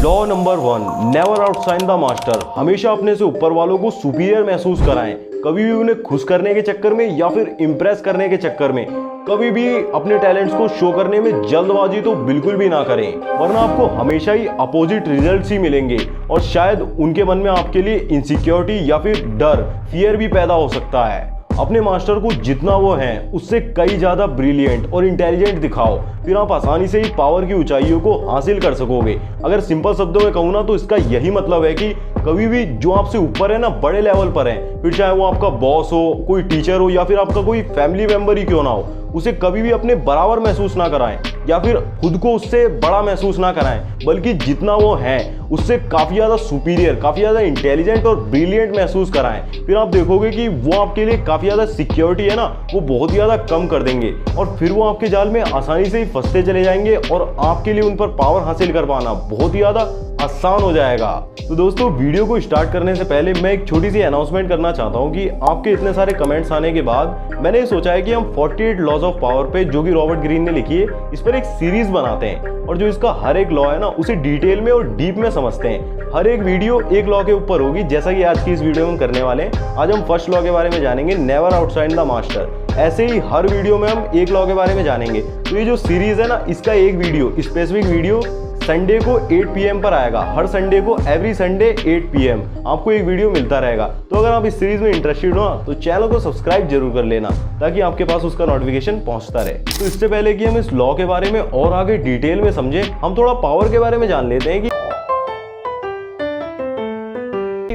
Law number 1, never outshine the master. हमेशा अपने से ऊपर वालों को सुपीरियर महसूस कराएं। कभी भी उन्हें खुश करने के चक्कर में या फिर इम्प्रेस करने के चक्कर में कभी भी अपने टैलेंट्स को शो करने में जल्दबाजी तो बिल्कुल भी ना करें, वरना आपको हमेशा ही अपोजिट रिजल्ट्स ही मिलेंगे और शायद उनके मन में आपके लिए इनसिक्योरिटी या फिर डर, फियर भी पैदा हो सकता है। अपने मास्टर को जितना वो हैं उससे कई ज़्यादा ब्रिलियंट और इंटेलिजेंट दिखाओ, फिर आप आसानी से ही पावर की ऊंचाइयों को हासिल कर सकोगे। अगर सिंपल शब्दों में कहूँ ना तो इसका यही मतलब है कि कभी भी जो आपसे ऊपर है ना, बड़े लेवल पर है, फिर चाहे वो आपका बॉस हो, कोई टीचर हो या फिर आपका कोई फैमिली मेंबर ही क्यों ना हो, उसे कभी भी अपने बराबर महसूस ना कराएं या फिर खुद को उससे बड़ा महसूस ना कराएं, बल्कि जितना वो है उससे काफ़ी ज़्यादा सुपीरियर, काफ़ी ज़्यादा इंटेलिजेंट और ब्रिलियंट महसूस कराएं। फिर आप देखोगे कि वो आपके लिए काफ़ी ज़्यादा सिक्योरिटी है ना, वो बहुत ही ज़्यादा कम कर देंगे और फिर वो आपके जाल में आसानी से ही फंसते चले जाएंगे और आपके लिए उन पर पावर हासिल कर पाना बहुत ही ज़्यादा आसान हो जाएगा। तो दोस्तों, वीडियो को स्टार्ट करने से पहले मैं एक छोटी सी अनाउंसमेंट करना चाहता हूं कि आपके इतने सारे कमेंट्स आने के बाद मैंने ये सोचा है कि हम 48 लॉज ऑफ पावर पे, जो कि रॉबर्ट ग्रीन ने लिखी है, इस पर एक सीरीज बनाते हैं और जो इसका हर एक लॉ है ना उसे डिटेल में और डीप में समझते हैं। हर एक वीडियो एक लॉ के ऊपर होगी, जैसा कि आज की इस वीडियो में करने वाले हैं। आज हम फर्स्ट लॉ के बारे में जानेंगे, नेवर आउटशाइन द मास्टर। ऐसे ही हर वीडियो में हम एक लॉ के बारे में जानेंगे। तो ये जो सीरीज है ना, इसका एक वीडियो, स्पेसिफिक वीडियो संडे को 8 PM पर आएगा। हर संडे को, एवरी संडे 8 PM आपको एक वीडियो मिलता रहेगा। तो अगर आप इस सीरीज में इंटरेस्टेड हो तो चैनल को सब्सक्राइब जरूर कर लेना, ताकि आपके पास उसका नोटिफिकेशन पहुंचता रहे। तो इससे पहले कि हम इस लॉ के बारे में और आगे डिटेल में समझें, हम थोड़ा पावर के बारे में जान लेते हैं कि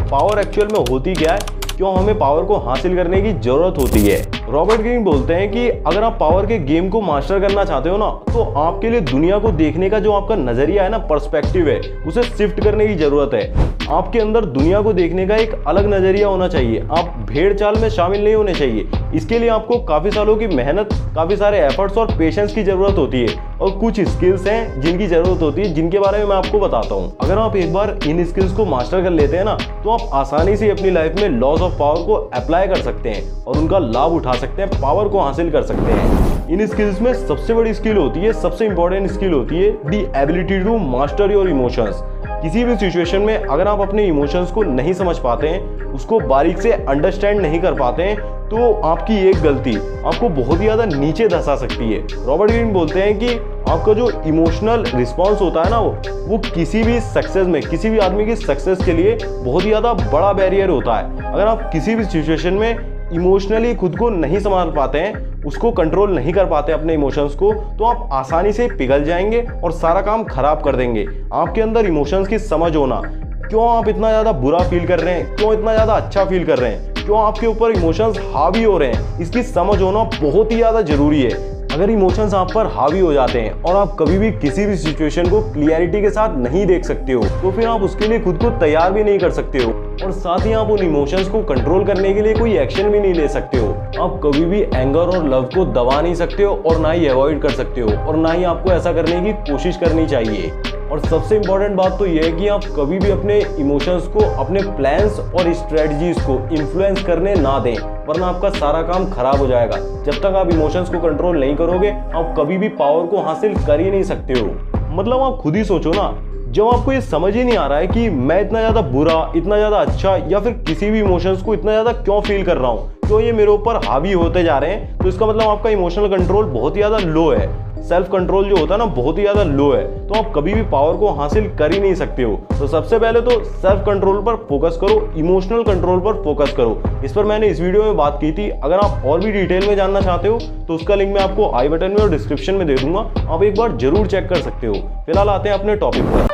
पावर एक्चुअल में होती क्या है, क्यों हमें पावर को हासिल करने की जरूरत होती है। रॉबर्ट ग्रीन बोलते हैं कि अगर आप पावर के गेम को मास्टर करना चाहते हो ना, तो आपके लिए दुनिया को देखने का जो आपका नजरिया है ना, पर्सपेक्टिव है, उसे शिफ्ट करने की जरूरत है। आपके अंदर दुनिया को देखने का एक अलग नजरिया होना चाहिए। आप भेड़ चाल में शामिल नहीं होने चाहिए। इसके लिए आपको काफी सालों की मेहनत, काफी सारे एफर्ट्स और पेशेंस की जरूरत होती है और कुछ स्किल्स हैं जिनकी जरूरत होती है, जिनके बारे में मैं आपको बताता हूँ। अगर आप एक बार इन स्किल्स को मास्टर कर लेते हैं ना, तो आप आसानी से अपनी लाइफ में लॉज ऑफ पावर को अप्लाई कर सकते हैं और उनका लाभ उठा सकते हैं, पावर को हासिल कर सकते हैं। इन स्किल्स में सबसे बड़ी स्किल होती है, सबसे इंपॉर्टेंट स्किल होती है the ability to master your emotions. किसी भी सिचुएशन में अगर आप अपने इमोशंस को नहीं समझ पाते हैं, उसको बारीक से अंडरस्टैंड नहीं कर पाते हैं, तो आपकी एक गलती आपको बहुत ही ज़्यादा नीचे धंसा सकती है। रॉबर्ट ग्रीन बोलते हैं कि आपका जो इमोशनल रिस्पॉन्स होता है ना, वो किसी भी सक्सेस में, किसी भी आदमी की सक्सेस के लिए बहुत ही ज़्यादा बड़ा बैरियर होता है। अगर आप किसी भी सिचुएशन में इमोशनली खुद को नहीं संभाल पाते हैं, उसको कंट्रोल नहीं कर पाते अपने इमोशंस को, तो आप आसानी से पिघल जाएंगे और सारा काम खराब कर देंगे। आपके अंदर इमोशंस की समझ होना, क्यों आप इतना ज़्यादा बुरा फील कर रहे हैं, क्यों इतना ज़्यादा अच्छा फील कर रहे हैं, क्यों आपके ऊपर इमोशंस हावी हो रहे हैं, इसकी समझ होना बहुत ही ज़्यादा जरूरी है। अगर इमोशंस आप पर हावी हो जाते हैं और आप कभी भी किसी भी सिचुएशन को क्लियरिटी के साथ नहीं देख सकते हो, तो फिर आप उसके लिए खुद को तैयार भी नहीं कर सकते हो और साथ ही आप उन इमोशंस को कंट्रोल करने के लिए कोई एक्शन भी नहीं ले सकते हो। आप कभी भी एंगर और लव को दबा नहीं सकते हो और ना ही अवॉइड कर सकते हो और ना ही आपको ऐसा करने की कोशिश करनी चाहिए। और सबसे इंपॉर्टेंट बात तो यह है कि आप कभी भी अपने इमोशंस को, अपने प्लान्स और स्ट्रेटजीज को इन्फ्लुएंस करने ना दें, वरना आपका सारा काम खराब हो जाएगा। जब तक आप इमोशंस को कंट्रोल नहीं करोगे, आप कभी भी पावर को हासिल कर ही नहीं सकते हो। मतलब आप खुद ही सोचो ना, जब आपको ये समझ ही नहीं आ रहा है कि मैं इतना ज़्यादा बुरा, इतना ज़्यादा अच्छा या फिर किसी भी इमोशंस को इतना ज़्यादा क्यों फील कर रहा हूँ, क्यों ये मेरे ऊपर हावी होते जा रहे हैं, तो इसका मतलब आपका इमोशनल कंट्रोल बहुत ही ज़्यादा लो है। सेल्फ कंट्रोल जो होता है ना, बहुत ही ज़्यादा लो है, तो आप कभी भी पावर को हासिल कर ही नहीं सकते हो। तो सबसे पहले तो सेल्फ कंट्रोल पर फोकस करो, इमोशनल कंट्रोल पर फोकस करो। इस पर मैंने इस वीडियो में बात की थी। अगर आप और भी डिटेल में जानना चाहते हो तो उसका लिंक मैं आपको आई बटन में और डिस्क्रिप्शन में दे दूंगा, आप एक बार जरूर चेक कर सकते हो। फिलहाल आते हैं अपने टॉपिक पर।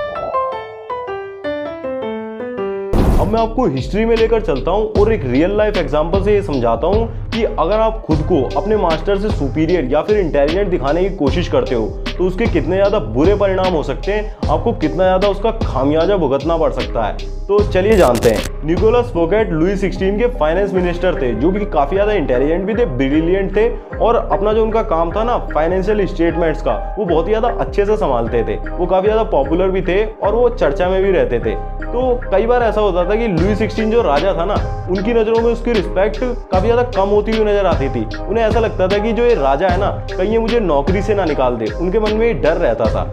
अब मैं आपको हिस्ट्री में लेकर चलता हूं और एक रियल लाइफ एग्जांपल से ये समझाता हूं कि अगर आप खुद को अपने मास्टर से सुपीरियर या फिर इंटेलिजेंट दिखाने की कोशिश करते हो, तो उसके कितने ज़्यादा बुरे परिणाम हो सकते हैं, आपको कितना ज़्यादा उसका खामियाजा भुगतना पड़ सकता है। तो चलिए जानते हैं। निकोलस फोकेट लुई 16 के फाइनेंस मिनिस्टर थे, जो कि काफ़ी ज़्यादा इंटेलिजेंट भी थे, ब्रिलियंट थे और अपना जो उनका काम था ना, फाइनेंशियल स्टेटमेंट्स का, वो बहुत ही ज़्यादा अच्छे से संभालते थे। वो काफ़ी ज़्यादा पॉपुलर भी थे और वो चर्चा में भी रहते थे। तो कई बार ऐसा होता था कि लुई 16 जो राजा था ना, उनकी नज़रों में उसकी रिस्पेक्ट काफ़ी ज़्यादा कम होती हुई नजर आती थी। उन्हें ऐसा लगता था कि जो ये राजा है ना, कहीं ये मुझे नौकरी से ना निकाल दे, उनके मन में डर रहता था।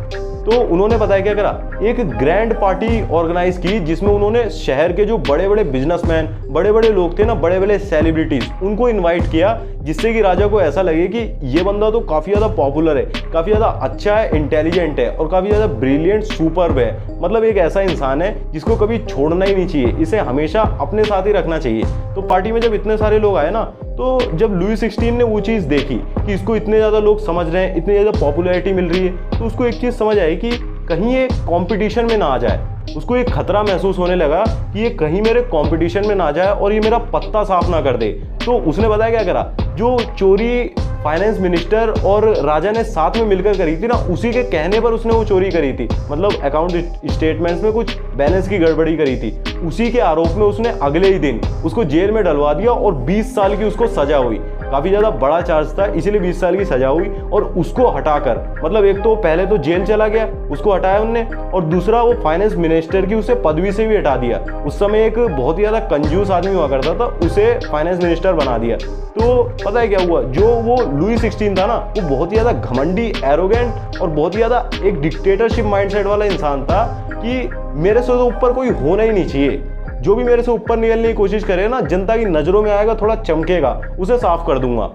तो उन्होंने पता है क्या करा, एक ग्रैंड पार्टी ऑर्गेनाइज की जिसमें उन्होंने शहर के जो बड़े बड़े बिजनेसमैन, बड़े बड़े लोग थे ना, बड़े बड़े सेलिब्रिटीज, उनको इन्वाइट किया, जिससे कि राजा को ऐसा लगे कि ये बंदा तो काफ़ी ज़्यादा पॉपुलर है, काफ़ी ज़्यादा अच्छा है, इंटेलिजेंट है और काफ़ी ज़्यादा ब्रिलियंट, सुपर्ब है। मतलब एक ऐसा इंसान है जिसको कभी छोड़ना ही नहीं चाहिए, इसे हमेशा अपने साथ ही रखना चाहिए। तो पार्टी में जब इतने सारे लोग आए ना, तो जब लुई 16 ने वो चीज़ देखी कि इसको इतने ज़्यादा लोग समझ रहे हैं, इतनी ज़्यादा पॉपुलैरिटी मिल रही है, तो उसको एक चीज़ समझ आई कि कहीं ये कंपटीशन में ना आ जाए। उसको एक खतरा महसूस होने लगा कि ये कहीं मेरे कंपटीशन में ना आ जाए और ये मेरा पत्ता साफ ना कर दे। तो उसने बताया क्या करा, जो चोरी फाइनेंस मिनिस्टर और राजा ने साथ में मिलकर करी थी ना, उसी के कहने पर उसने वो चोरी करी थी। मतलब अकाउंट स्टेटमेंट्स में कुछ बैलेंस की गड़बड़ी करी थी। उसी के आरोप में उसने अगले ही दिन उसको जेल में डलवा दिया और 20 साल की उसको सजा हुई। काफ़ी ज़्यादा बड़ा चार्ज था, इसीलिए 20 साल की सजा हुई। और उसको हटाकर, मतलब एक तो पहले तो जेल चला गया, उसको हटाया उनने, और दूसरा वो फाइनेंस मिनिस्टर की उसे पदवी से भी हटा दिया। उस समय एक बहुत ही ज़्यादा कंजूस आदमी हुआ करता था, उसे फाइनेंस मिनिस्टर बना दिया। तो पता है क्या हुआ, जो वो लुई 16 था ना, वो बहुत ही ज़्यादा घमंडी, एरोगेंट और बहुत ही ज़्यादा एक डिक्टेटरशिप माइंडसेट वाला इंसान था कि मेरे से तो ऊपर कोई होना ही नहीं चाहिए। जो भी मेरे से ऊपर निकलने की कोशिश करे ना, जनता की नज़रों में आएगा, थोड़ा चमकेगा, उसे साफ कर दूंगा।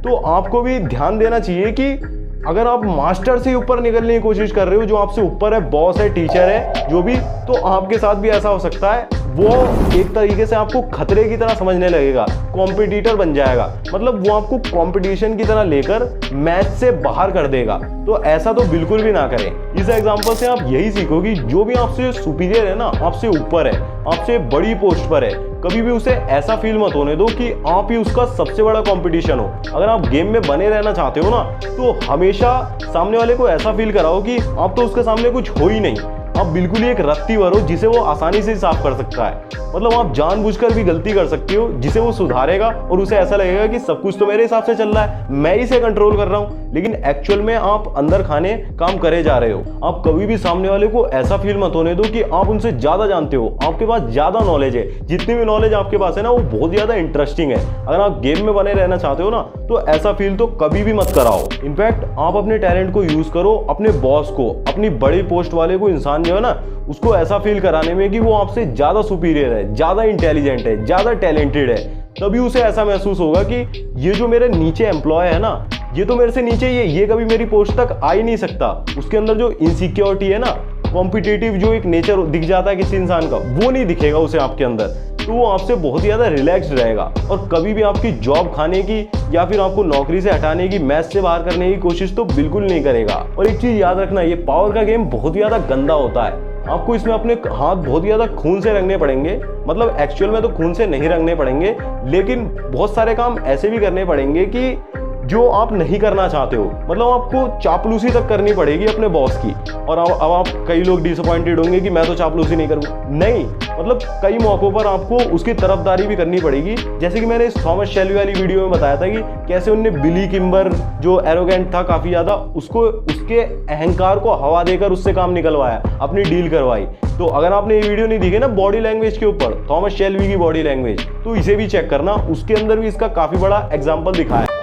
तो आपको भी ध्यान देना चाहिए कि अगर आप मास्टर से ऊपर निकलने की कोशिश कर रहे हो, जो आपसे ऊपर है, बॉस है, टीचर है, जो भी, तो आपके साथ भी ऐसा हो सकता है। वो एक तरीके से आपको खतरे की तरह समझने लगेगा, कॉम्पिटिटर बन जाएगा। मतलब वो आपको कॉम्पिटिशन की तरह लेकर मैच से बाहर कर देगा। तो ऐसा तो बिल्कुल भी ना करें। इस एग्जाम्पल से आप यही सीखो कि जो भी आपसे सुपीरियर है ना, आपसे ऊपर है, आपसे बड़ी पोस्ट पर है, कभी भी उसे ऐसा फील मत होने दो कि आप ही उसका सबसे बड़ा कंपटीशन हो। अगर आप गेम में बने रहना चाहते हो ना, तो हमेशा सामने वाले को ऐसा फील कराओ कि आप तो उसके सामने कुछ हो ही नहीं, आप बिल्कुल ही एक रत्तीवर हो जिसे वो आसानी से साफ कर सकता है। मतलब आप जानबूझकर भी गलती कर सकते हो जिसे वो सुधारेगा और उसे ऐसा लगेगा कि सब कुछ तो मेरे हिसाब से चल रहा है, मैं इसे कंट्रोल कर रहा हूँ, लेकिन एक्चुअल में आप अंदर खाने काम करे जा रहे हो। आप कभी भी सामने वाले को ऐसा फील मत होने दो कि आप उनसे ज्यादा जानते हो, आपके पास ज्यादा नॉलेज है। जितनी भी नॉलेज आपके पास है ना, वो बहुत ज्यादा इंटरेस्टिंग है। अगर आप गेम में बने रहना चाहते हो ना, तो ऐसा फील तो कभी भी मत कराओ। इनफैक्ट आप अपने टैलेंट को यूज करो, अपने बॉस को, अपनी बड़ी पोस्ट वाले को, इंसान जो है ना, उसको ऐसा फील कराने में कि वो आपसे ज्यादा सुपीरियर है, ज्यादा इंटेलिजेंट है, ज्यादा टैलेंटेड है। तभी उसे ऐसा महसूस होगा कि ये जो मेरे नीचे एम्प्लॉय है ना, ये तो मेरे से नीचे ही है, ये कभी मेरी पोस्ट तक आ ही नहीं सकता। उसके अंदर जो इनसिक्योरिटी है ना, कॉम्पिटिटिव जो एक नेचर दिख जाता है किसी इंसान का, वो नहीं दिखेगा उसे आपके अंदर। तो वो आपसे बहुत ही ज़्यादा रिलैक्स्ड रहेगा और कभी भी आपकी जॉब खाने की या फिर आपको नौकरी से हटाने की, मैच से बाहर करने की कोशिश तो बिल्कुल नहीं करेगा। और एक चीज़ याद रखना, ये पावर का गेम बहुत ही ज़्यादा गंदा होता है। आपको इसमें अपने हाथ बहुत ही ज़्यादा खून से रंगने पड़ेंगे। मतलब एक्चुअल में तो खून से नहीं रंगने पड़ेंगे, लेकिन बहुत सारे काम ऐसे भी करने पड़ेंगे कि जो आप नहीं करना चाहते हो। मतलब आपको चापलूसी तक करनी पड़ेगी अपने बॉस की। और अब आप कई लोग डिसअपॉइंटेड होंगे कि मैं तो चापलूसी नहीं करूँगा। नहीं, मतलब कई मौक़ों पर आपको उसकी तरफदारी भी करनी पड़ेगी। जैसे कि मैंने इस थॉमस शेल्बी वाली वीडियो में बताया था कि कैसे उनने बिली किम्बर, जो एरोगेंट था काफ़ी ज़्यादा, उसको उसके अहंकार को हवा देकर उससे काम निकलवाया, अपनी डील करवाई। तो अगर आपने ये वीडियो नहीं देखी ना बॉडी लैंग्वेज के ऊपर, थॉमस शेल्बी की बॉडी लैंग्वेज, तो इसे भी चेक करना, उसके अंदर भी इसका काफ़ी बड़ा एग्जाम्पल दिखा है।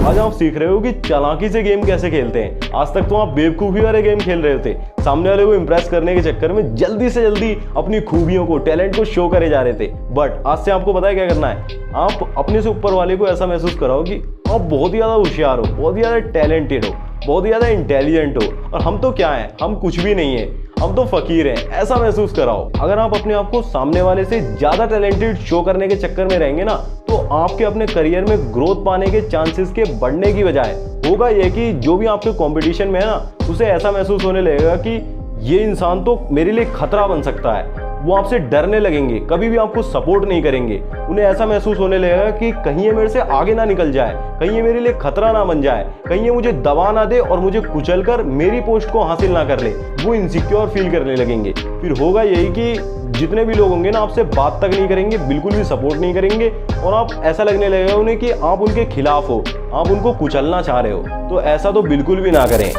आज आप सीख रहे हो कि चालाकी से गेम कैसे खेलते हैं। आज तक तो आप बेवकूफ़ी वाले गेम खेल रहे थे, सामने वाले को इंप्रेस करने के चक्कर में जल्दी से जल्दी अपनी खूबियों को, टैलेंट को शो करे जा रहे थे। बट आज से आपको पता है क्या करना है, आप अपने से ऊपर वाले को ऐसा महसूस कराओ कि आप बहुत ही ज़्यादा होशियार हो, बहुत ही ज़्यादा टैलेंटेड हो, बहुत ही ज़्यादा इंटेलिजेंट हो, और हम तो क्या हैं, हम कुछ भी नहीं है, हम तो फकीर हैं, ऐसा महसूस कराओ। अगर आप अपने आप को सामने वाले से ज़्यादा टैलेंटेड शो करने के चक्कर में रहेंगे ना, तो आपके अपने करियर में ग्रोथ पाने के चांसेस के बढ़ने की बजाय होगा ये कि जो भी आपके कंपटीशन में है ना, उसे ऐसा महसूस होने लगेगा कि ये इंसान तो मेरे लिए खतरा बन सकता है। वो आपसे डरने लगेंगे, कभी भी आपको सपोर्ट नहीं करेंगे। उन्हें ऐसा महसूस होने लगेगा कि कहीं ये मेरे से आगे ना निकल जाए, कहीं ये मेरे लिए खतरा ना बन जाए, कहीं ये मुझे दबा ना दे और मुझे कुचल कर मेरी पोस्ट को हासिल ना कर ले। वो इनसिक्योर फील करने लगेंगे। फिर होगा यही कि जितने भी लोग होंगे ना, आपसे बात तक नहीं करेंगे, बिल्कुल भी सपोर्ट नहीं करेंगे, और आप ऐसा लगने लगेगा उन्हें कि आप उनके खिलाफ हो, आप उनको कुचलना चाह रहे हो। तो ऐसा तो बिल्कुल भी ना करें।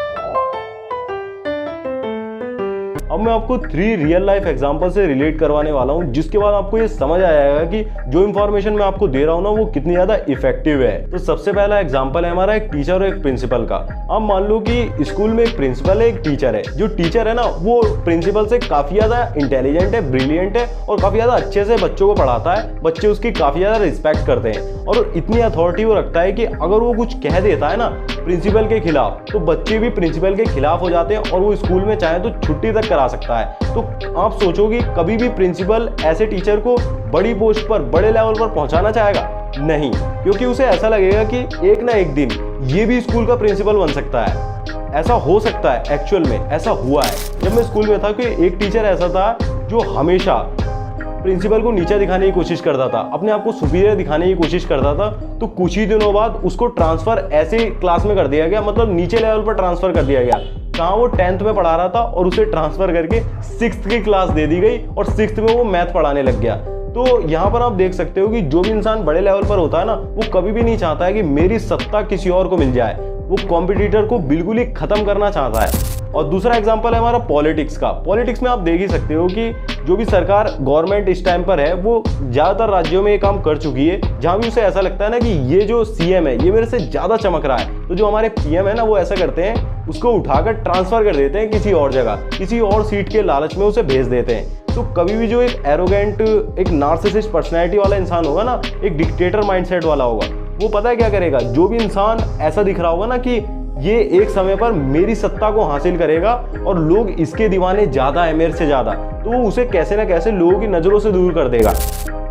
अब मैं आपको 3 रियल लाइफ एग्जांपल से रिलेट करवाने वाला हूं, जिसके बाद आपको ये समझ आ जाएगा कि जो इंफॉर्मेशन मैं आपको दे रहा हूं ना वो कितनी ज्यादा इफेक्टिव है। तो सबसे पहला एग्जांपल है हमारा एक टीचर और एक प्रिंसिपल का। आप मान लो कि स्कूल में एक प्रिंसिपल है, एक टीचर है। जो टीचर है ना वो प्रिंसिपल से काफी ज्यादा इंटेलिजेंट है, ब्रिलियंट है और काफी ज्यादा अच्छे से बच्चों को पढ़ाता है। बच्चे उसकी काफी ज्यादा रिस्पेक्ट करते हैं और इतनी अथॉरिटी वो रखता है कि अगर वो कुछ कह देता है ना प्रिंसिपल के खिलाफ तो बच्चे भी प्रिंसिपल के खिलाफ हो जाते हैं और वो स्कूल में चाहे तो छुट्टी तक करा सकता है। तो आप सोचो कि कभी भी प्रिंसिपल ऐसे टीचर को बड़ी पोस्ट पर, बड़े लेवल पर पहुंचाना चाहेगा? नहीं, क्योंकि उसे ऐसा लगेगा कि एक ना एक दिन ये भी स्कूल का प्रिंसिपल बन सकता है। ऐसा हो सकता है, एक्चुअल में ऐसा हुआ है। जब मैं स्कूल में था कि एक टीचर ऐसा था जो हमेशा प्रिंसिपल को नीचे दिखाने की कोशिश करता था, अपने आप को सुपीरियर दिखाने की कोशिश करता था। तो कुछ ही दिनों बाद उसको ट्रांसफर ऐसे क्लास में कर दिया गया, मतलब नीचे लेवल पर ट्रांसफर कर दिया गया। कहाँ वो 10th में पढ़ा रहा था और उसे ट्रांसफर करके 6th की क्लास दे दी गई और 6th में वो मैथ पढ़ाने लग गया। तो यहाँ पर आप देख सकते हो कि जो भी इंसान बड़े लेवल पर होता है ना वो कभी भी नहीं चाहता है कि मेरी सत्ता किसी और को मिल जाए। वो कॉम्पिटिटर को बिल्कुल ही खत्म करना चाहता है। और दूसरा एग्जांपल है हमारा पॉलिटिक्स का। पॉलिटिक्स में आप देख ही सकते हो कि जो भी सरकार गवर्नमेंट इस टाइम पर है वो ज़्यादातर राज्यों में ये काम कर चुकी है, जहाँ भी उसे ऐसा लगता है ना कि ये जो सीएम है ये मेरे से ज़्यादा चमक रहा है, तो जो हमारे पीएम है ना वो ऐसा करते हैं, उसको उठाकर ट्रांसफर कर देते हैं किसी और जगह, किसी और सीट के लालच में उसे भेज देते हैं। तो कभी भी जो एक एरोगेंट, एक नार्सिसिस्ट पर्सनैलिटी वाला इंसान होगा ना, एक डिक्टेटर माइंडसेट वाला होगा, वो पता है क्या करेगा? जो भी इंसान ऐसा दिख रहा होगा ना कि ये एक समय पर मेरी सत्ता को हासिल करेगा और लोग इसके दीवाने ज्यादा है मेरे से ज्यादा, तो वो उसे कैसे ना कैसे लोगों की नजरों से दूर कर देगा।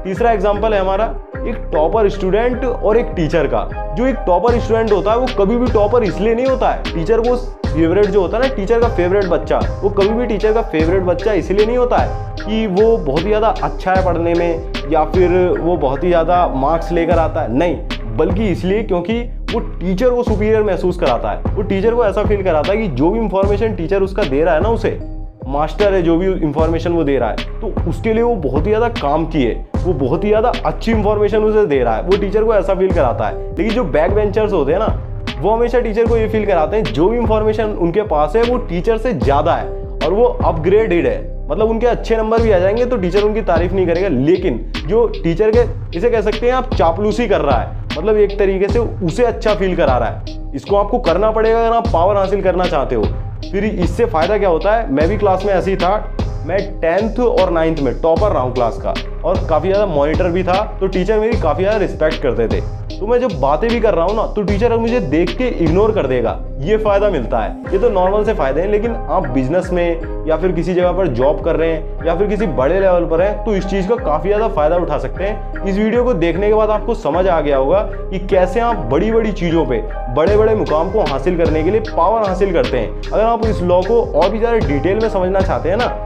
तीसरा एग्जांपल है हमारा एक टॉपर स्टूडेंट और एक टीचर का। जो एक टॉपर स्टूडेंट होता है वो कभी भी टॉपर इसलिए नहीं होता है, टीचर को फेवरेट जो होता है ना, टीचर का फेवरेट बच्चा, वो कभी भी टीचर का फेवरेट बच्चा इसलिए नहीं होता है कि वो बहुत ही ज़्यादा अच्छा है पढ़ने में या फिर वो बहुत ही ज़्यादा मार्क्स लेकर आता है, नहीं, बल्कि इसलिए क्योंकि वो टीचर को सुपीरियर महसूस कराता है। वो टीचर को ऐसा फील कराता है कि जो भी इंफॉर्मेशन टीचर उसका दे रहा है ना, उसे मास्टर है जो भी इंफॉर्मेशन वो दे रहा है, तो उसके लिए वो बहुत ही ज़्यादा काम की है, वो बहुत ही ज़्यादा अच्छी इंफॉर्मेशन उसे दे रहा है। वो टीचर को ऐसा फील कराता है। लेकिन जो बैक बेंचर्स होते हैं ना वो हमेशा टीचर को ये फील कराते हैं जो भी इंफॉर्मेशन उनके पास है वो टीचर से ज़्यादा है और वो अपग्रेडेड है, मतलब उनके अच्छे नंबर भी आ जाएंगे तो टीचर उनकी तारीफ नहीं करेगा। लेकिन जो टीचर के, इसे कह सकते हैं आप, चापलूसी कर रहा है, मतलब एक तरीके से उसे अच्छा फील करा रहा है। इसको आपको करना पड़ेगा अगर आप पावर हासिल करना चाहते हो। फिर इससे फायदा क्या होता है? मैं भी क्लास में ऐसे ही था, मैं 10th और 9th में टॉपर रहा हूँ क्लास का और काफ़ी ज़्यादा मॉनिटर भी था, तो टीचर मेरी काफ़ी ज़्यादा रिस्पेक्ट करते थे। तो मैं जब बातें भी कर रहा हूँ ना तो टीचर मुझे देख के इग्नोर कर देगा, ये फ़ायदा मिलता है। ये तो नॉर्मल से फ़ायदे हैं, लेकिन आप बिजनेस में या फिर किसी जगह पर जॉब कर रहे हैं या फिर किसी बड़े लेवल पर हैं तो इस चीज़ का काफ़ी ज़्यादा फ़ायदा उठा सकते हैं। इस वीडियो को देखने के बाद आपको समझ आ गया होगा कि कैसे आप बड़ी बड़ी चीज़ों पर, बड़े बड़े मुकाम को हासिल करने के लिए पावर हासिल करते हैं। अगर आप इस लॉ को और भी ज़्यादा डिटेल में समझना चाहते हैं ना,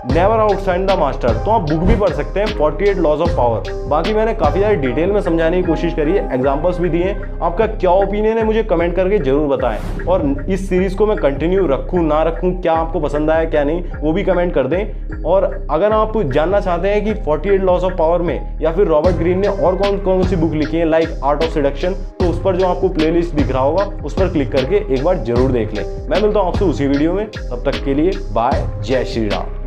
नेवर आउटशाइन द मास्टर, तो आप बुक भी पढ़ सकते हैं 48 लॉज ऑफ पावर। बाकी मैंने काफ़ी ज़्यादा डिटेल में समझाने की कोशिश करी है, एग्जांपल्स भी दिए हैं। आपका क्या ओपिनियन है मुझे कमेंट करके जरूर बताएं और इस सीरीज़ को मैं कंटिन्यू रखूं ना रखूं, क्या आपको पसंद आया क्या नहीं, वो भी कमेंट कर दें। और अगर आप जानना चाहते हैं कि 48 लॉज ऑफ पावर में या फिर रॉबर्ट ग्रीन ने और कौन कौन सी बुक लिखी है लाइक आर्ट ऑफ सेडक्शन, तो उस पर जो आपको प्लेलिस्ट दिख रहा होगा उस पर क्लिक करके एक बार जरूर देख लें। मैं मिलता हूँ आपसे उसी वीडियो में, तब तक के लिए बाय, जय श्री राम।